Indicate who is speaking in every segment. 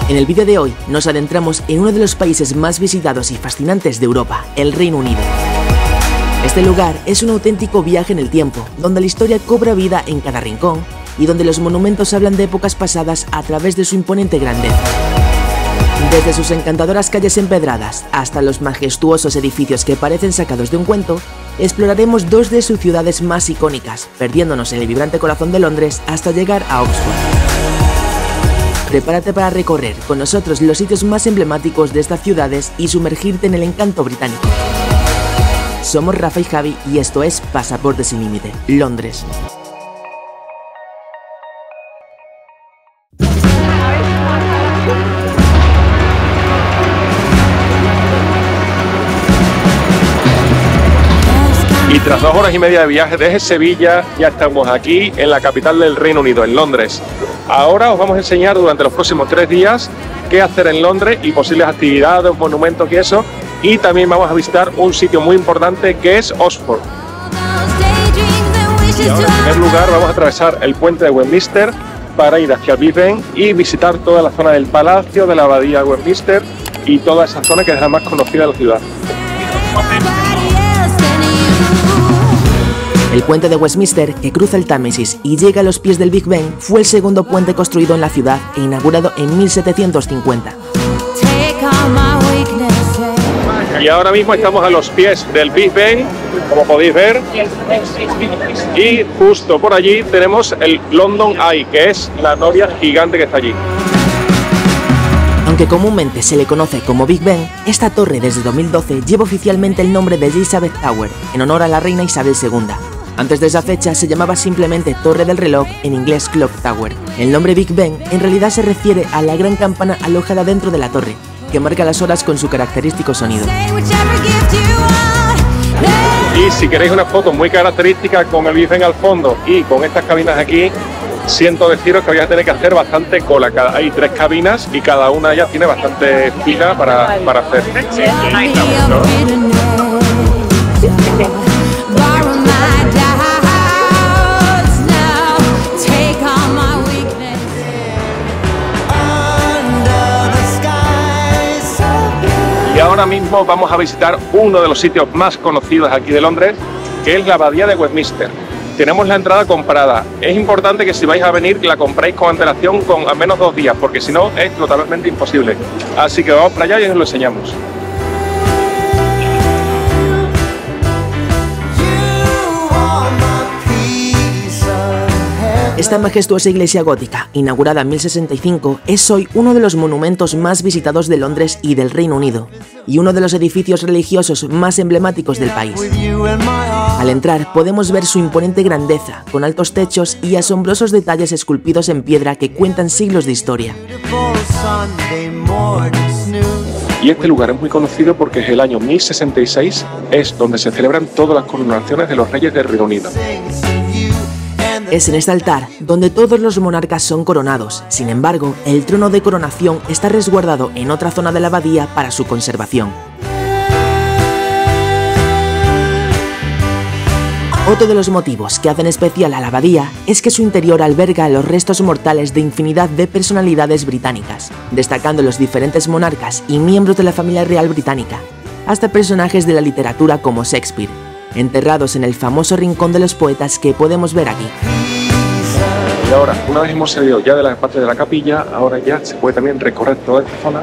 Speaker 1: En el vídeo de hoy nos adentramos en uno de los países más visitados y fascinantes de Europa, el Reino Unido. Este lugar es un auténtico viaje en el tiempo, donde la historia cobra vida en cada rincón y donde los monumentos hablan de épocas pasadas a través de su imponente grandeza. Desde sus encantadoras calles empedradas hasta los majestuosos edificios que parecen sacados de un cuento, exploraremos dos de sus ciudades más icónicas, perdiéndonos en el vibrante corazón de Londres hasta llegar a Oxford. Prepárate para recorrer con nosotros los sitios más emblemáticos de estas ciudades y sumergirte en el encanto británico. Somos Rafa y Javi y esto es Pasaporte sin Límite, Londres.
Speaker 2: Y tras 2 horas y media de viaje desde Sevilla, ya estamos aquí en la capital del Reino Unido, en Londres. Ahora os vamos a enseñar durante los próximos 3 días qué hacer en Londres y posibles actividades, monumentos y eso. Y también vamos a visitar un sitio muy importante que es Oxford. Y ahora, en primer lugar, vamos a atravesar el puente de Westminster para ir hacia Big Ben y visitar toda la zona del Palacio, de la Abadía de Westminster y toda esa zona que es la más conocida de la ciudad.
Speaker 1: El puente de Westminster, que cruza el Támesis y llega a los pies del Big Ben, fue el segundo puente construido en la ciudad e inaugurado en 1750.
Speaker 2: Y ahora mismo estamos a los pies del Big Ben, como podéis ver, y justo por allí tenemos el London Eye, que es la noria gigante que está allí.
Speaker 1: Aunque comúnmente se le conoce como Big Ben, esta torre desde 2012 lleva oficialmente el nombre de Elizabeth Tower, en honor a la reina Isabel II. Antes de esa fecha se llamaba simplemente Torre del Reloj, en inglés Clock Tower. El nombre Big Ben en realidad se refiere a la gran campana alojada dentro de la torre, que marca las horas con su característico sonido.
Speaker 2: Y si queréis una foto muy característica con el Big Ben al fondo y con estas cabinas aquí, siento deciros que vais a tener que hacer bastante cola. Hay 3 cabinas y cada una ya tiene bastante fila para hacer. Y ahora mismo vamos a visitar uno de los sitios más conocidos aquí de Londres, que es la Abadía de Westminster. Tenemos la entrada comprada. Es importante que si vais a venir la compréis con antelación con al menos 2 días, porque si no es totalmente imposible. Así que vamos para allá y os lo enseñamos.
Speaker 1: Esta majestuosa iglesia gótica, inaugurada en 1065, es hoy uno de los monumentos más visitados de Londres y del Reino Unido, y uno de los edificios religiosos más emblemáticos del país. Al entrar podemos ver su imponente grandeza, con altos techos y asombrosos detalles esculpidos en piedra que cuentan siglos de historia.
Speaker 2: Y este lugar es muy conocido porque es el año 1066, es donde se celebran todas las coronaciones de los reyes del Reino Unido.
Speaker 1: Es en este altar donde todos los monarcas son coronados. Sin embargo, el trono de coronación está resguardado en otra zona de la abadía para su conservación. Otro de los motivos que hacen especial a la abadía es que su interior alberga los restos mortales de infinidad de personalidades británicas, destacando los diferentes monarcas y miembros de la familia real británica, hasta personajes de la literatura como Shakespeare, enterrados en el famoso rincón de los poetas que podemos ver aquí.
Speaker 2: Y ahora, una vez hemos salido ya de la parte de la capilla, ahora ya se puede también recorrer toda esta zona,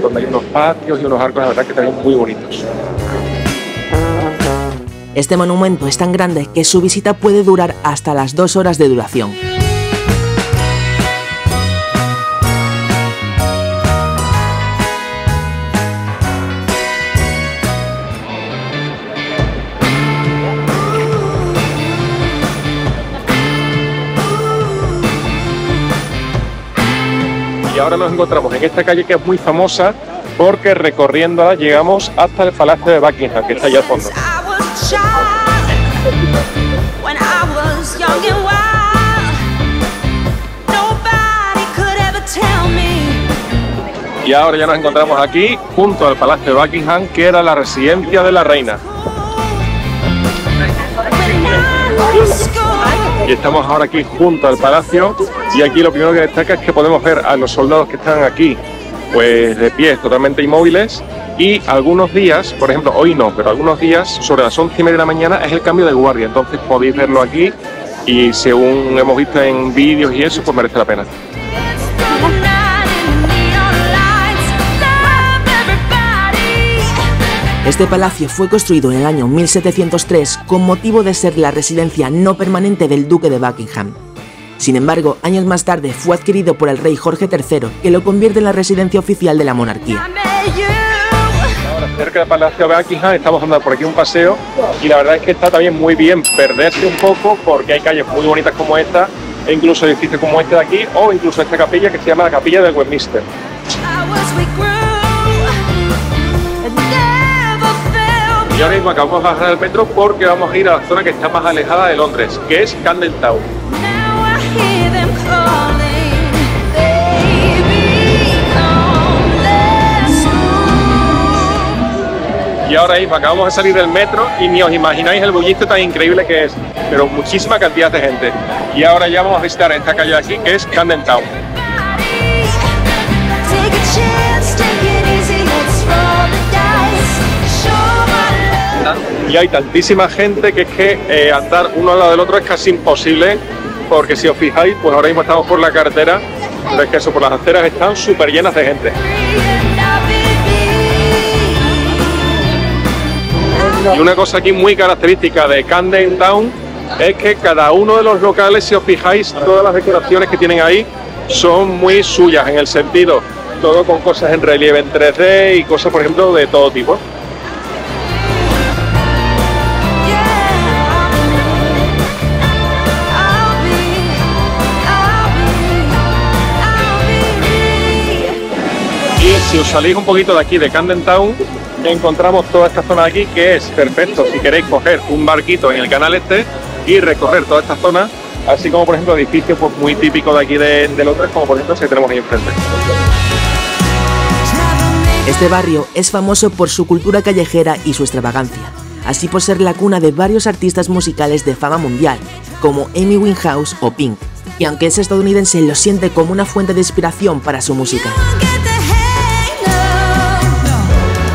Speaker 2: donde hay unos patios y unos arcos, la verdad que también muy bonitos.
Speaker 1: Este monumento es tan grande que su visita puede durar hasta las 2 horas de duración.
Speaker 2: Y ahora nos encontramos en esta calle que es muy famosa porque recorriéndola llegamos hasta el Palacio de Buckingham, que está allá al fondo. Y ahora ya nos encontramos aquí junto al Palacio de Buckingham, que era la residencia de la reina. Y estamos ahora aquí junto al palacio Y aquí lo primero que destaca es que podemos ver a los soldados que están aquí, pues de pie, totalmente inmóviles. Y algunos días, por ejemplo, hoy no, pero algunos días, sobre las 11:30 de la mañana, es el cambio de guardia. Entonces podéis verlo aquí y según hemos visto en vídeos y eso, pues merece la pena.
Speaker 1: Este palacio fue construido en el año 1703 con motivo de ser la residencia no permanente del duque de Buckingham. Sin embargo, años más tarde fue adquirido por el rey Jorge III, que lo convierte en la residencia oficial de la monarquía.
Speaker 2: Ahora, cerca del Palacio de Buckingham, estamos andando por aquí un paseo y la verdad es que está también muy bien perderse un poco porque hay calles muy bonitas como esta e incluso edificios como este de aquí o incluso esta capilla que se llama la Capilla de Westminster. Y ahora mismo acabamos de bajar del metro porque vamos a ir a la zona que está más alejada de Londres, que es Camden Town. Y ahora mismo acabamos de salir del metro y ni os imagináis el bullicio tan increíble que es, pero muchísima cantidad de gente. Y ahora ya vamos a visitar esta calle de aquí que es Camden Town. Y hay tantísima gente que es que andar uno al lado del otro es casi imposible, porque si os fijáis, pues ahora mismo estamos por la carretera, pero es que eso, por las aceras están súper llenas de gente. Y una cosa aquí muy característica de Camden Town es que cada uno de los locales, si os fijáis, todas las decoraciones que tienen ahí son muy suyas, en el sentido, todo con cosas en relieve en 3D y cosas, por ejemplo, de todo tipo. Si os salís un poquito de aquí, de Camden Town, encontramos toda esta zona de aquí que es perfecto si queréis coger un barquito en el canal este y recorrer toda esta zona, así como por ejemplo edificios pues, muy típicos de aquí de Londres, como por ejemplo el que tenemos ahí enfrente.
Speaker 1: Este barrio es famoso por su cultura callejera y su extravagancia, así por ser la cuna de varios artistas musicales de fama mundial, como Amy Winehouse o Pink, y aunque es estadounidense lo siente como una fuente de inspiración para su música.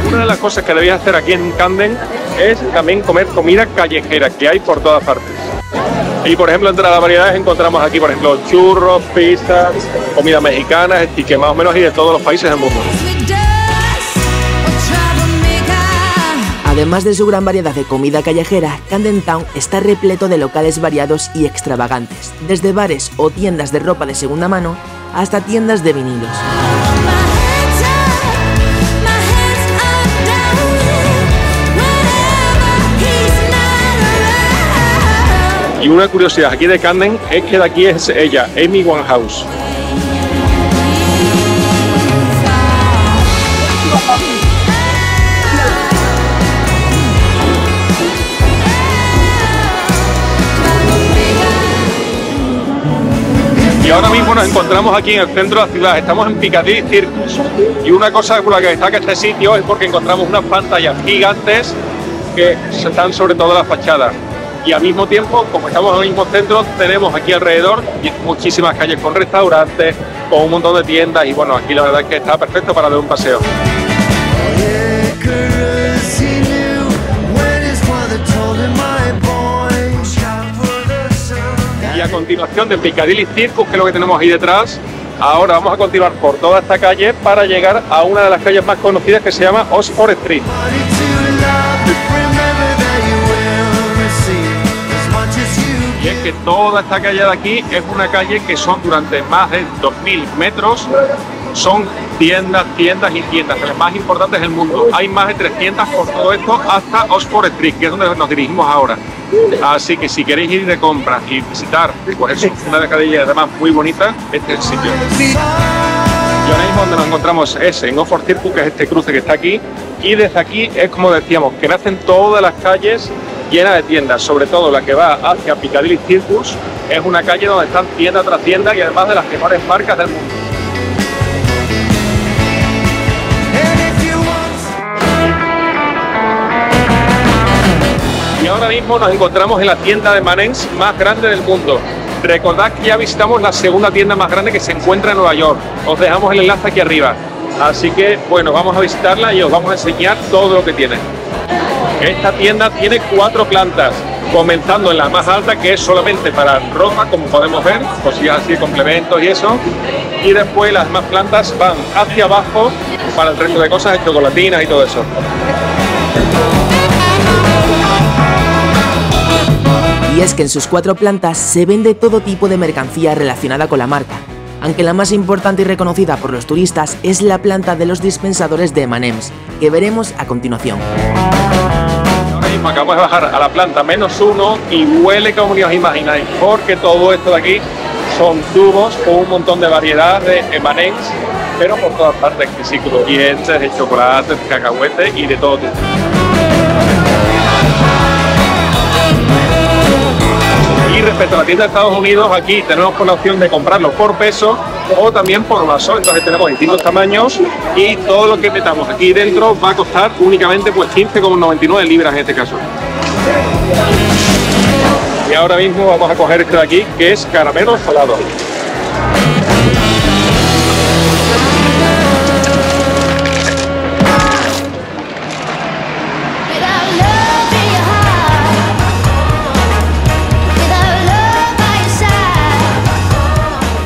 Speaker 2: Una de las cosas que debéis hacer aquí en Camden es también comer comida callejera, que hay por todas partes. Y por ejemplo, entre las variedades encontramos aquí, por ejemplo, churros, pizzas, comida mexicana, y que más o menos hay de todos los países del mundo.
Speaker 1: Además de su gran variedad de comida callejera, Camden Town está repleto de locales variados y extravagantes, desde bares o tiendas de ropa de segunda mano hasta tiendas de vinilos.
Speaker 2: Y una curiosidad aquí de Camden es que de aquí es ella, Amy Winehouse. Y ahora mismo nos encontramos aquí en el centro de la ciudad, estamos en Piccadilly Circus. Y una cosa por la que destaca este sitio es porque encontramos unas pantallas gigantes que están sobre toda la fachada. Y al mismo tiempo, como estamos en el mismo centro, tenemos aquí alrededor muchísimas calles con restaurantes, con un montón de tiendas y bueno, aquí la verdad es que está perfecto para dar un paseo. Y a continuación de Piccadilly Circus, que es lo que tenemos ahí detrás, ahora vamos a continuar por toda esta calle para llegar a una de las calles más conocidas que se llama Oxford Street. Y es que toda esta calle de aquí es una calle que son durante más de 2000 metros, son tiendas, tiendas y tiendas, de las más importantes del mundo. Hay más de 300 por todo esto hasta Oxford Street, que es donde nos dirigimos ahora. Así que si queréis ir de compras y visitar, pues es una de las calles además muy bonita, este es el sitio. Y ahora mismo donde nos encontramos es en Oxford Circus, que es este cruce que está aquí, y desde aquí es como decíamos, que nacen todas las calles llena de tiendas, sobre todo la que va hacia Piccadilly Circus, es una calle donde están tienda tras tienda y además de las mejores marcas del mundo. Y ahora mismo nos encontramos en la tienda de Mannings más grande del mundo. Recordad que ya visitamos la segunda tienda más grande que se encuentra en Nueva York. Os dejamos el enlace aquí arriba. Así que, bueno, vamos a visitarla y os vamos a enseñar todo lo que tiene. Esta tienda tiene 4 plantas, comenzando en la más alta, que es solamente para ropa, como podemos ver, cosillas así, complementos y eso. Y después las más plantas van hacia abajo para el resto de cosas, chocolatinas y todo eso.
Speaker 1: Y es que en sus 4 plantas se vende todo tipo de mercancía relacionada con la marca, aunque la más importante y reconocida por los turistas es la planta de los dispensadores de M&M's, que veremos a continuación.
Speaker 2: Ahora mismo acabamos de bajar a la planta -1 y huele como ni os imagináis, porque todo esto de aquí son tubos con un montón de variedad de M&M's, pero por todas partes, que sí, crujientes, de chocolate, de cacahuete y de todo tipo. Y respecto a la tienda de Estados Unidos, aquí tenemos la opción de comprarlo por peso o también por vaso. Entonces tenemos distintos tamaños y todo lo que metamos aquí dentro va a costar únicamente pues 15,99 libras en este caso. Y ahora mismo vamos a coger este de aquí, que es caramelo salado.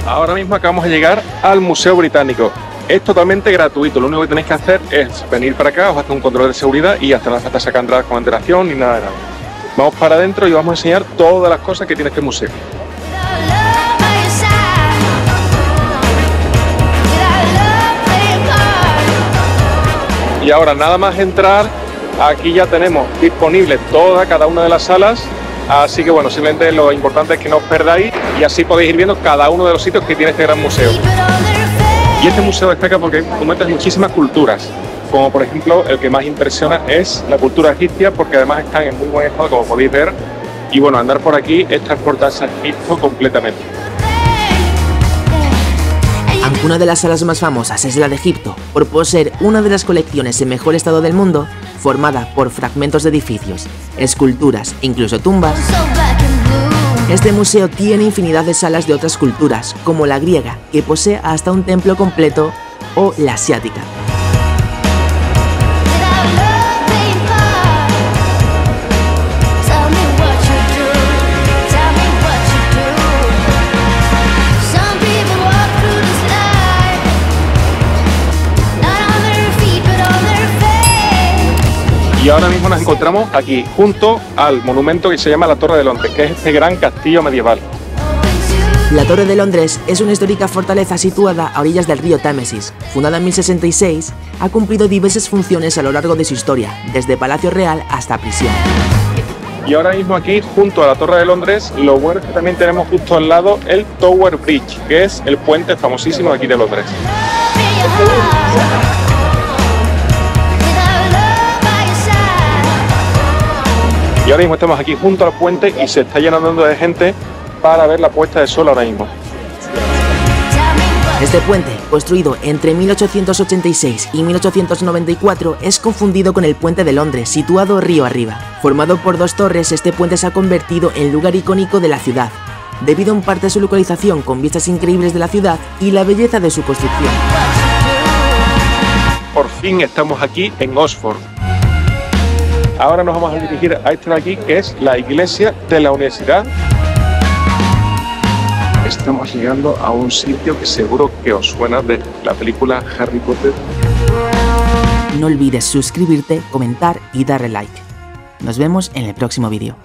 Speaker 2: Ahora mismo acabamos de llegar al Museo Británico. Es totalmente gratuito, lo único que tenéis que hacer es venir para acá, os hace un control de seguridad y hasta no hace falta sacar entradas con antelación ni nada de nada. Vamos para adentro y vamos a enseñar todas las cosas que tiene este museo. Y ahora nada más entrar, aquí ya tenemos disponible cada una de las salas. Así que bueno, simplemente lo importante es que no os perdáis y así podéis ir viendo cada uno de los sitios que tiene este gran museo. Y este museo destaca porque encuentras muchísimas culturas, como por ejemplo el que más impresiona es la cultura egipcia, porque además están en muy buen estado, como podéis ver, y bueno, andar por aquí es transportarse a Egipto completamente.
Speaker 1: Aunque una de las salas más famosas es la de Egipto, por poseer una de las colecciones en mejor estado del mundo, formada por fragmentos de edificios, esculturas e incluso tumbas, este museo tiene infinidad de salas de otras culturas, como la griega, que posee hasta un templo completo, o la asiática.
Speaker 2: Y ahora mismo nos encontramos aquí, junto al monumento que se llama la Torre de Londres, que es este gran castillo medieval.
Speaker 1: La Torre de Londres es una histórica fortaleza situada a orillas del río Támesis. Fundada en 1066, ha cumplido diversas funciones a lo largo de su historia, desde Palacio Real hasta prisión.
Speaker 2: Y ahora mismo aquí, junto a la Torre de Londres, lo bueno es que también tenemos justo al lado el Tower Bridge, que es el puente famosísimo de aquí de Londres. Y ahora mismo estamos aquí junto al puente y se está llenando de gente para ver la puesta de sol ahora mismo.
Speaker 1: Este puente, construido entre 1886 y 1894, es confundido con el Puente de Londres, situado río arriba. Formado por 2 torres, este puente se ha convertido en lugar icónico de la ciudad, debido en parte a su localización con vistas increíbles de la ciudad y la belleza de su construcción.
Speaker 2: Por fin estamos aquí en Oxford. Ahora nos vamos a dirigir a este de aquí, que es la iglesia de la universidad. Estamos llegando a un sitio que seguro que os suena de la película Harry Potter.
Speaker 1: No olvides suscribirte, comentar y darle like. Nos vemos en el próximo vídeo.